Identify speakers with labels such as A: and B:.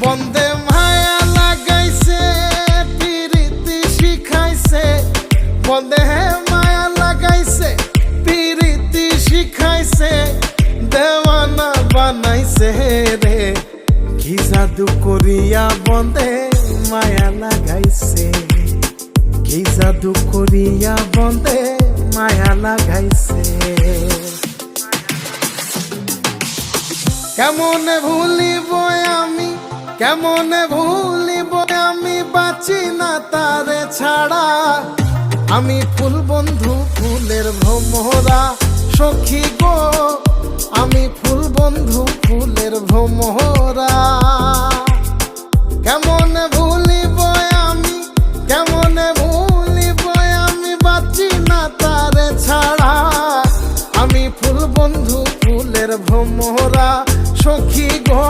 A: বন্দে মায়া লাগাইছে পিরিতি শিখাইছে, বন্দে মায়া লাগাইছে পিরিতি শিখাইছে, দেওয়ানা বানাইছে রে। কি জাদু করিয়া বন্দে মায়া লাগাইছে, কি জাদু করিয়া বন্দে মায়া লাগাইছে। কেমনে ভুলিব আমি, কেমনে ভুলিব আমি, বাঁচি না তারে ছাড়া। আমি ফুল বন্ধু ফুলের ভ্রমরা সখী গো, আমি ফুল বন্ধু ফুলের ভ্রমরা। কেমনে ভুলিব আমি, কেমনে ভুলিব আমি, বাঁচি না তারে ছাড়া। আমি ফুল বন্ধু ফুলের ভ্রমরা সখী গো।